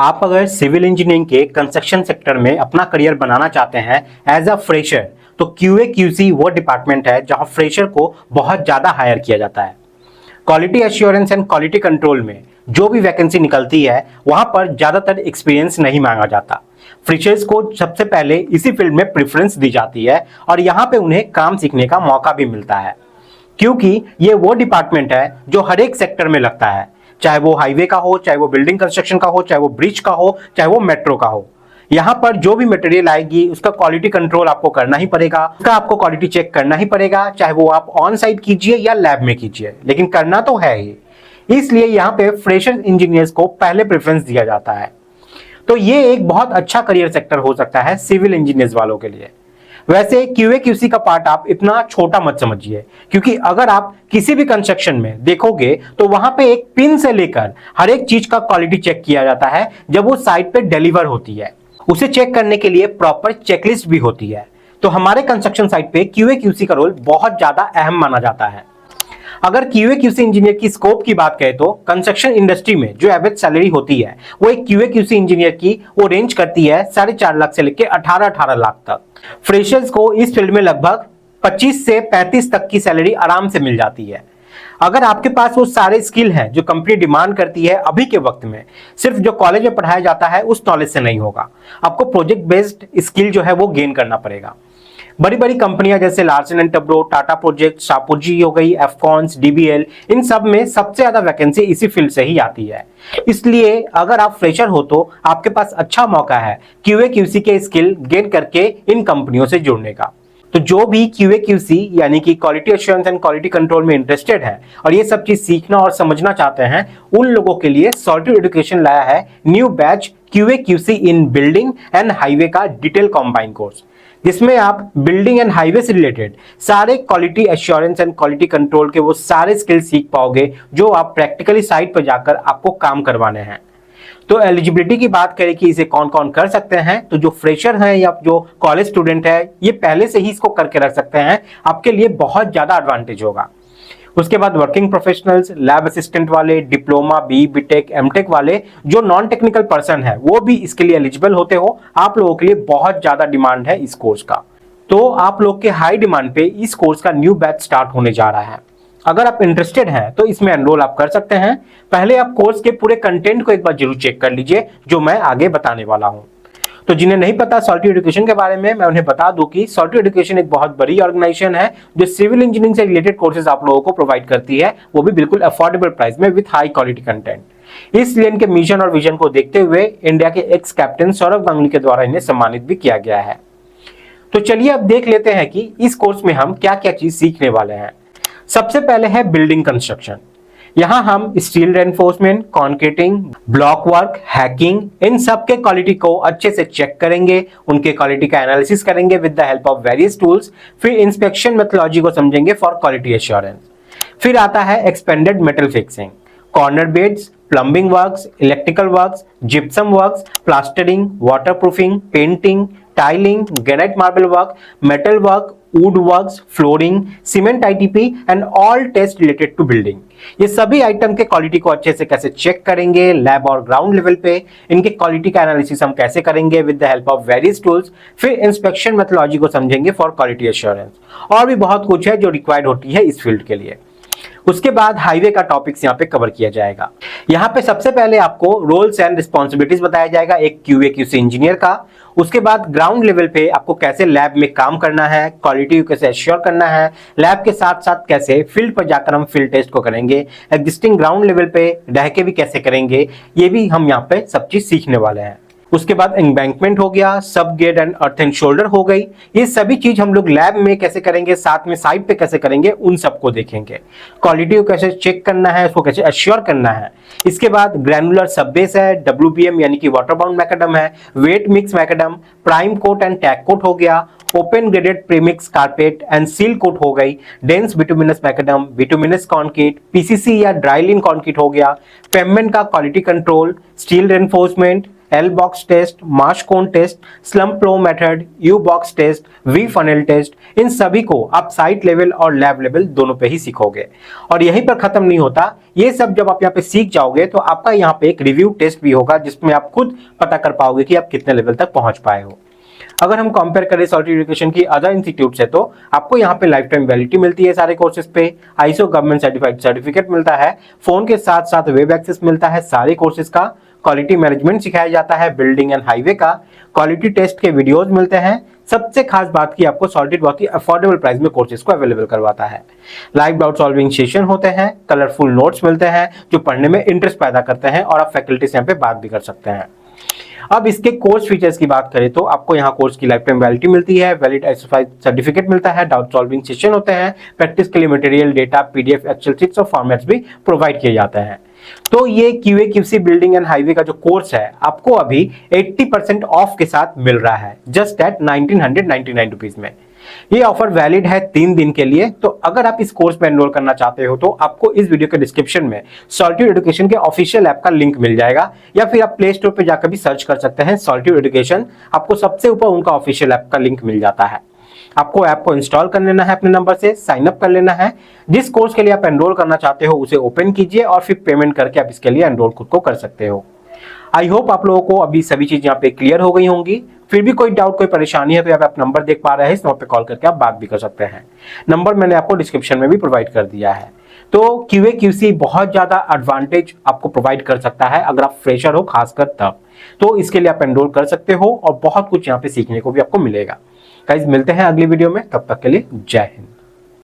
आप अगर civil engineering के कंस्ट्रक्शन सेक्टर में अपना करियर बनाना चाहते हैं एज अ फ्रेशर, तो क्यूए क्यूसी वो डिपार्टमेंट है जहां फ्रेशर को बहुत ज़्यादा हायर किया जाता है। Quality assurance and quality control में जो भी वैकेंसी निकलती है वहां पर ज़्यादातर एक्सपीरियंस नहीं मांगा जाता। फ्रेशर्स को सबसे पहले इसी फील्ड में प्रेफरेंस दी जाती है और यहाँ पे उन्हें काम सीखने का मौका भी मिलता है, क्योंकि ये वो डिपार्टमेंट है जो हर एक सेक्टर में लगता है, चाहे वो हाईवे का हो, चाहे वो बिल्डिंग कंस्ट्रक्शन का हो, चाहे वो ब्रिज का हो, चाहे वो मेट्रो का हो। यहाँ पर जो भी मटेरियल आएगी उसका क्वालिटी कंट्रोल आपको करना ही पड़ेगा, उसका आपको क्वालिटी चेक करना ही पड़ेगा, चाहे वो आप ऑन साइट कीजिए या लैब में कीजिए, लेकिन करना तो है ही। इसलिए यहाँ पे फ्रेशर इंजीनियर्स को पहले प्रेफरेंस दिया जाता है। तो ये एक बहुत अच्छा करियर सेक्टर हो सकता है सिविल इंजीनियर्स वालों के लिए। वैसे क्यूए क्यूसी का पार्ट आप इतना छोटा मत समझिए, क्योंकि अगर आप किसी भी कंस्ट्रक्शन में देखोगे तो वहां पे एक पिन से लेकर हर एक चीज का क्वालिटी चेक किया जाता है। जब वो साइट पे डिलीवर होती है उसे चेक करने के लिए प्रॉपर चेकलिस्ट भी होती है। तो हमारे कंस्ट्रक्शन साइट पे क्यूए क्यूसी का रोल बहुत ज्यादा अहम माना जाता है। अगर क्यूए क्यूसी इंजीनियर की स्कोप की बात करें तो कंस्ट्रक्शन इंडस्ट्री में जो एवरेज सैलरी होती है वो एक क्यूए क्यूसी इंजीनियर की वो रेंज करती है 4.5 लाख से लेकर 18 लाख तक। फ्रेशर्स को इस फील्ड में लगभग 25 से 35 तक की सैलरी आराम से मिल जाती है। अगर आपके पास वो सारे स्किल हैं जो कंपनी डिमांड करती है अभी के वक्त में, सिर्फ जो कॉलेज में पढ़ाया जाता है उस नॉलेज से नहीं होगा, आपको प्रोजेक्ट बेस्ड स्किल जो है वो गेन करना पड़ेगा। बड़ी बड़ी कंपनियां जैसे Larsen and Toubro, Tata project, Shapurji हो गई, एफकॉन्स, डीबीएल, इन सब में सबसे ज्यादा वैकेंसी इसी फील्ड से ही आती है। इसलिए अगर आप फ्रेशर हो तो आपके पास अच्छा मौका है क्यूए क्यूसी के स्किल गेन करके इन कंपनियों से जुड़ने का। तो जो भी क्यूए क्यूसी यानी कि quality assurance and quality control में इंटरेस्टेड है और ये सब चीज सीखना और समझना चाहते हैं, उन लोगों के लिए सॉलिट्यूड एजुकेशन लाया है new batch QA QC in building and highway का डिटेल कॉम्बाइन कोर्स, जिसमें आप बिल्डिंग एंड हाईवे से रिलेटेड सारे quality assurance and quality control के वो सारे स्किल सीख पाओगे जो आप प्रैक्टिकली साइट पर जाकर आपको काम करवाने हैं। तो एलिजिबिलिटी की बात करें कि इसे कौन कौन कर सकते हैं, तो जो फ्रेशर हैं या जो कॉलेज स्टूडेंट है ये पहले से ही इसको करके रख सकते हैं, आपके लिए बहुत ज्यादा एडवांटेज होगा। उसके बाद वर्किंग प्रोफेशनल्स, लैब असिस्टेंट वाले, डिप्लोमा, बीटेक, एमटेक वाले जो नॉन टेक्निकल पर्सन है वो भी इसके लिए एलिजिबल होते हो। आप लोगों के लिए बहुत ज्यादा डिमांड है इस कोर्स का। तो आप लोग के हाई डिमांड पे इस कोर्स का न्यू बैच स्टार्ट होने जा रहा है। अगर आप इंटरेस्टेड हैं तो इसमें एनरोल आप कर सकते हैं। पहले आप कोर्स के पूरे कंटेंट को एक बार जरूर चेक कर लीजिए जो मैं आगे बताने वाला हूं। तो जिन्हें नहीं पता सॉलिट्यूड एजुकेशन के बारे में, मैं उन्हें बता दूं कि सॉलिट्यूड एजुकेशन एक बहुत बड़ी ऑर्गेनाइजेशन है जो सिविल इंजीनियरिंग से रिलेटेड कोर्सेज आप लोगों को प्रोवाइड करती है, वो भी बिल्कुल अफोर्डेबल प्राइस में विद हाई क्वालिटी कंटेंट। इसलिए इनके मिशन और विजन को देखते हुए इंडिया के एक्स कैप्टन सौरभ गांगुली के द्वारा इन्हें सम्मानित भी किया गया है। तो चलिए अब देख लेते हैं कि इस कोर्स में हम क्या क्या चीज सीखने वाले हैं। सबसे पहले है बिल्डिंग कंस्ट्रक्शन। यहां हम steel reinforcement, concreting, block work, hacking, इन सब के क्वालिटी को अच्छे से चेक करेंगे, उनके क्वालिटी का एनालिसिस करेंगे with the help of various tools. फिर इंस्पेक्शन मेथोडोलॉजी को समझेंगे फॉर क्वालिटी एश्योरेंस। फिर आता है expanded metal fixing, corner beads, plumbing works, electrical works, gypsum works, plastering, waterproofing, painting, tiling, granite marble work, metal work, wood works, flooring, cement ITP and all test related to building. ये सभी item के quality को अच्छे से कैसे check करेंगे lab और ground level पे, इनके क्वालिटी का एनालिसिस हम कैसे करेंगे with the help of various tools. फिर इंस्पेक्शन मेथोडोलॉजी को समझेंगे फॉर क्वालिटी एश्योरेंस। और भी बहुत कुछ है जो रिक्वायर्ड होती है इस फील्ड के लिए। उसके बाद हाईवे का टॉपिक्स यहाँ पे कवर किया जाएगा। यहाँ पे सबसे पहले आपको रोल्स एंड रिस्पॉन्सिबिलिटीज बताया जाएगा एक क्यूए क्यूसी इंजीनियर का। उसके बाद ग्राउंड लेवल पे आपको कैसे लैब में काम करना है, क्वालिटी को कैसे एश्योर करना है, लैब के साथ साथ कैसे फील्ड पर जाकर हम फील्ड टेस्ट को करेंगे, एग्जिस्टिंग ग्राउंड लेवल पे रह के भी कैसे करेंगे, ये भी हम यहाँ पे सब चीज सीखने वाले हैं। उसके बाद एम्बैंकमेंट हो गया, सब gate and earth and shoulder हो गई। ये सभी चीज हम लोग लैब में कैसे करेंगे, साथ में साइट पे कैसे करेंगे, उन सबको देखेंगे। क्वालिटी को कैसे चेक करना है, उसको कैसे एश्योर करना है। इसके बाद ग्रैनुलर सब बेस है, WBM यानी कि वाटर बाउंड मैकेडम है, wet mix macadam, prime coat and tack coat हो गया, open graded premix carpet and seal coat हो गई, dense bituminous macadam, bituminous concrete, PCC या ड्राई लिन कॉन्क्रीट हो गया, पेवमेंट का quality control, steel reinforcement, L box test, Marsh cone test, slump flow method, U box test, V funnel test, इन सभी को आप साइट लेवल और lab level दोनों पे ही सीखोगे। और यहीं पर खत्म नहीं होता, ये सब जब आप यहाँ पे सीख जाओगे तो आपका यहाँ पे एक रिव्यू टेस्ट भी होगा जिसमें आप खुद पता कर पाओगे कि आप कितने लेवल तक पहुंच पाए हो। अगर हम कंपेयर करें सॉलिड एजुकेशन की अदर इंस्टीट्यूट से तो आपको यहाँ पे लाइफ टाइम वैलिडिटी मिलती है सारे कोर्सेज पे, आईएसओ गवर्नमेंट सर्टिफाइड सर्टिफिकेट मिलता है, फोन के साथ साथ वेब एक्सेस मिलता है सारे कोर्सेज का, क्वालिटी मैनेजमेंट सिखाया जाता है, बिल्डिंग एंड हाईवे का, क्वालिटी टेस्ट के वीडियोस मिलते हैं। सबसे खास बात की आपको सॉलिड बहुत ही अफोर्डेबल प्राइस में कोर्सेज को अवेलेबल करवाता है। लाइव डाउट सॉल्विंग सेशन होते हैं, कलरफुल नोट्स मिलते हैं जो पढ़ने में इंटरेस्ट पैदा करते हैं और आप फैकल्टी से यहाँ पे बात भी कर सकते हैं। अब इसके कोर्स फीचर्स की बात करें तो आपको यहाँ कोर्स की लाइफ टाइम वैलिडिटी मिलती है, वैलिड सर्टिफिकेट मिलता है, डाउट सॉल्विंग सेशन होते हैं, प्रैक्टिस के लिए material, data, PDF, Excel sheets और फॉर्मेट्स भी प्रोवाइड किए जाते हैं। तो ये QA QC building and highway का जो कोर्स है आपको अभी 80% ऑफ के साथ मिल रहा है जस्ट एट 1999 रुपीज में। ये ऑफर वैलिड है 3 दिन के लिए। तो अगर आप इस कोर्स में एनरोल करना चाहते हो तो आपको इस वीडियो के डिस्क्रिप्शन में सॉलिट्यूड एजुकेशन के ऑफिशियल ऐप का लिंक मिल जाएगा, या फिर आप प्ले स्टोर पे जाकर भी सर्च कर सकते हैं सॉलिट्यूड एजुकेशन, आपको सबसे ऊपर उनका ऑफिशियल ऐप का लिंक मिल जाता है। आपको ऐप को इंस्टॉल कर लेना है, अपने नंबर से साइन अप कर लेना है, जिस कोर्स के लिए आप एनरोल करना चाहते हो उसे ओपन कीजिए और फिर पेमेंट करके आप इसके लिए एनरोल खुद को कर सकते हो। आई होप आप लोगों को अभी सभी चीज यहाँ पे क्लियर हो गई होंगी। फिर भी कोई डाउट, कोई परेशानी है तो यहाँ पे आप नंबर देख पा रहे हैं, इस नंबर पे कॉल करके आप बात भी कर सकते हैं। नंबर मैंने आपको डिस्क्रिप्शन में भी प्रोवाइड कर दिया है। तो क्यूए क्यूसी बहुत ज्यादा एडवांटेज आपको प्रोवाइड कर सकता है अगर आप फ्रेशर हो, खासकर तब तो इसके लिए आप एनरोल कर सकते हो और बहुत कुछ यहाँ पे सीखने को भी आपको मिलेगा। गाइस मिलते हैं अगली वीडियो में, तब तक के लिए जय हिंद।